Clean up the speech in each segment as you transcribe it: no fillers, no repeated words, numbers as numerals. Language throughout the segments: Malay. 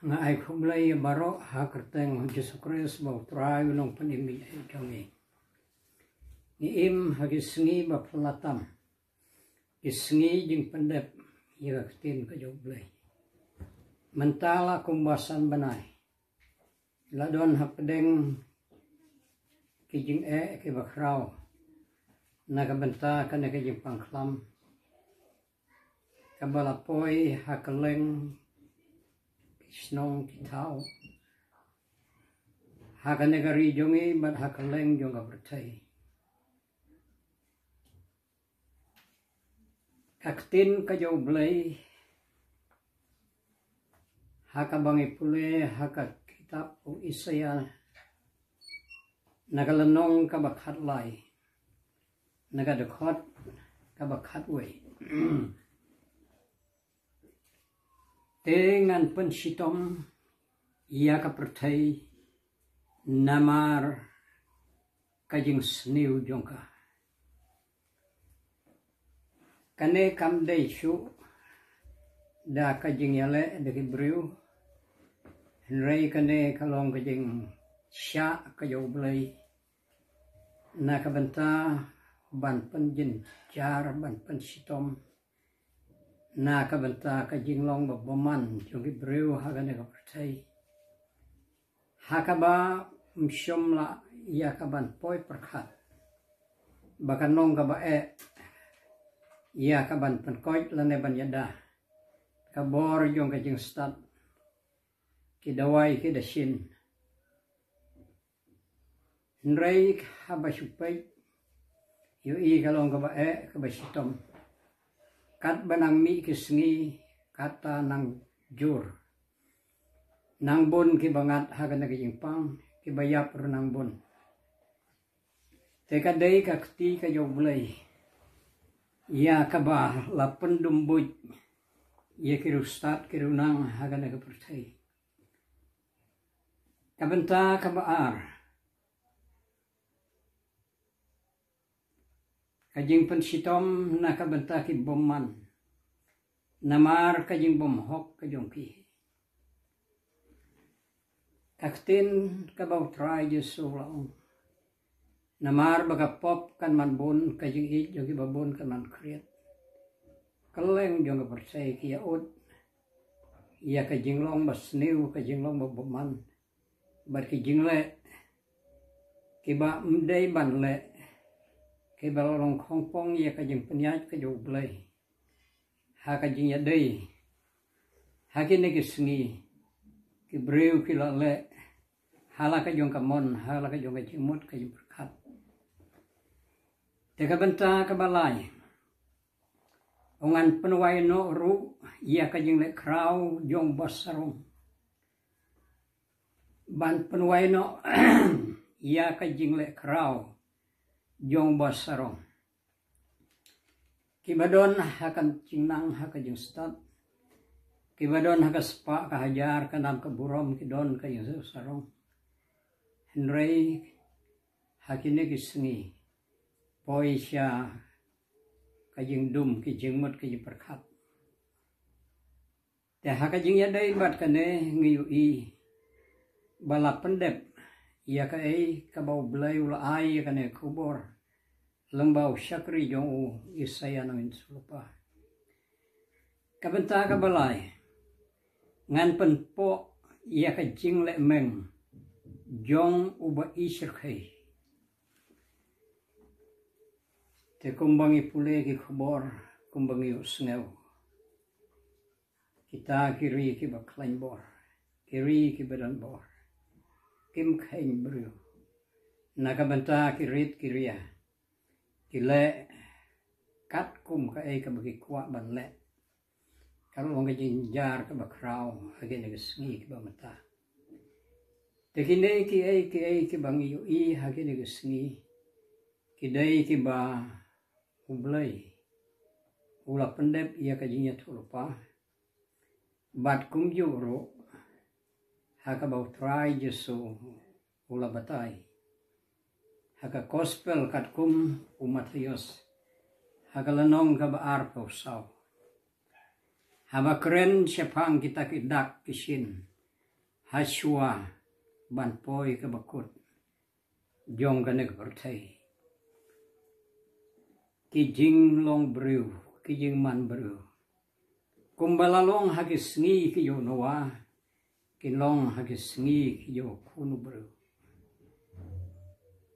nga ai khumlai baro ha kerteng Jesus Christ bau trai long panimi jongi ni im hagisngi ba pelatam isngi jing pendep yaktin ka joblai mentala kumbasan banai ladon hapdeng kijing ke bakrau nagabenta kana kijing pangklam kabalapoi hakeleng snong kitau hakanegari jongi bat hakeleng jonga bertai kaktin kajau blai hakabangi pule hakat kitab u Isaya nagalenong kabakhat lai nagadekot kabakhat wei dengan pensitom ia kapertai namar kajing sniu jongka kane kamdei shu da kajing yale de Hebrew henrei kane kalong kajing sya kajau blai na kabenta ban penjin jar ban pensitom na kabenta kajing long babaman jong Hebrew hagane kapertai hakaba msyomla ia kaban poi perkhat bakan nong kaba ia kaban penkoit lane ban yada kabor jong kajing stat kidawai kidasin nrei haba supai yu i kalong kaba kaba sitom kat banang mi kisngi kata nang jur nang bon ki bangat hagana kijing pang ki bayap nang bon teka dei kakti ka joblai ia kaba la pendumbuj ia kirustat kirunang hagana ka pertai kabenta kabaar kajing pensitom na kabenta ki bomman namar kajing bom hok kajongki kaktin kabau try Yesu laong namar baga pop kan man bon kajing it jogi babon kan man kriat keleng jong percaya kia ut ia kajing long basniu kajing long babman bar kajing le kiba mdei ban le kiba long khongpong ia kajing penyat kajau blai ha kajing ya dei hakine kisngi kibreu kilale hala kajong kamon hala kajong kajimut kajing berkat teka benta kabalai ongan penuai no ru ia kajing le krau jong basarong ban penuai no ia kajing le krau jong basarong kibadon hakan cingnang hakajing stat kibadon hakaspa kahajar kanam keburom kidon kajing sarong henrei hakine kisngi poisya kajing dum kijing mut kijing perkat te hakajing ya dai bat kane ngiyui bala pendep ia ka kabau blai ula ai kane kubor lembau syakri jong Isaya nang sulupa kabenta kabalai ngan penpo ia kajing le meng jong uba isirkai te kumbangi pule ki kubor kumbangi usneu kita kiri ki baklain bor kiri ki badan bor kim kain bru nakabenta kirit kiria kile kat kum ka ka bagi kwa ban le kalau wong jinjar ka bakrau age ne sngi ki ba mata tekine ki bangi yu i hage ne sngi kidai ki ba ublai ula pendep ia kajinya thulupa bat kum juro haka bau try Yesu ula batai haka gospel kat kum umathios haka lanong ka baar pausau haba keren syapang kita kidak kisin Hashua ban poi ke bakut jong kane ke pertai kijing long brew kijing man brew kumbalalong hagis ngi ki yo noa kinlong hagis ngi ki yo kunu brew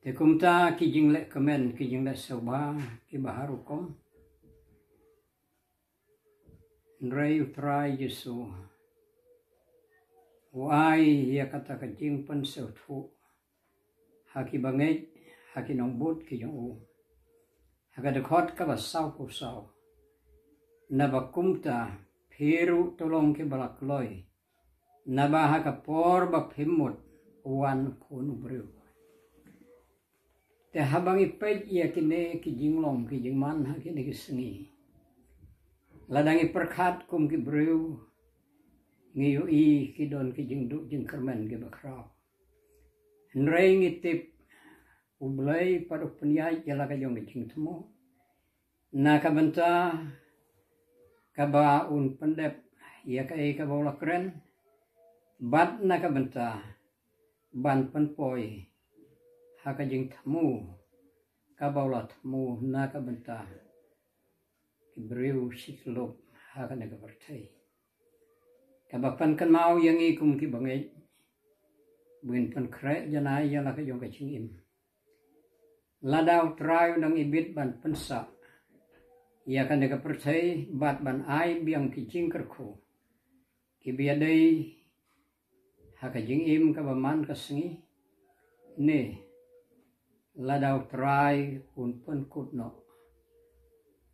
te kumta kijing le kemen kijing le soba ki baharukom nrei utrai Yesu wai ya kata kajing pen seutu haki bangai haki nongbut ki jong u haka dekot ka basau pusau naba kumta piru tolong ki balak loy naba haka por ba pimut wan kunu brew te habang ipet ya kine ki jinglong ki jingman haki ne kisni ladangi perkat kum ki brew ngiyo i kidon ki jingdu jing kermen ki bakrao nrei ngitip ublay paduk penyai jala ka jong jing temo na ka benta ka ba un pendep ya ka e ka bola keren bat na ka benta ban penpoi ha ka jing temu ka bola temu na ka benta ki brew siklop ha ka ne ka bertai kabapan kan mau yang ikum ki bangai buin pan kre janai jala ka jong ka chingim ladau trai nang ibit ban pensa ya kan ka percai bat ban ai biang ki jingkerku ki biadai ha ka jingim ka baman ka sengi ne ladau trai un pen kutno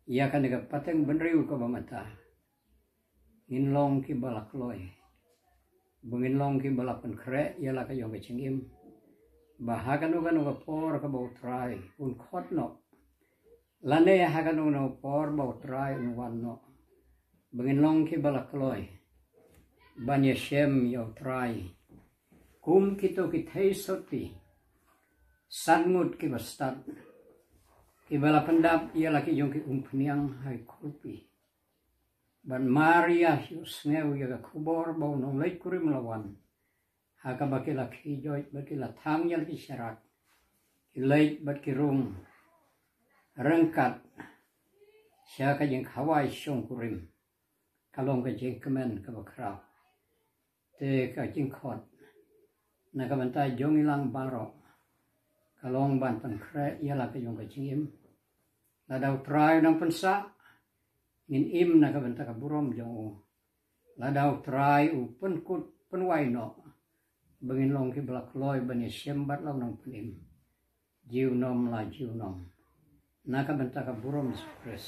ya kan ka pateng benriu ka bamata nginlong ki balak loy bunginlong ki balapan kre yala ka yong kachingim bahakan uga nuga por ka bau trai un khot no lane hakan uga por bau trai un wan no bunginlong ki balak loy banya shem yo trai kum kito ki thei soti sanmut ki bastat ki balapan dap yala ki yong ki umpniang hai kulpi ban Maria hius ngeu ya kubor bau nong leit kurim lawan haka bakila ki joy bakila thang yal ki syarat ki leit bat ki rung rengkat syaka jeng khawai syong kurim kalong ka jeng kemen ka bakrau te ka jeng khot na ka bantai jong ilang baro kalong ban pan kre yala ka jong ka jingim ladau trai nang pensa ngin im na ka benta ka burom jong ladau trai u pen kut pen wai no bengin long ki blak loy bani syembat law nang penim jiu nom la jiu nom na ka benta ka burom spres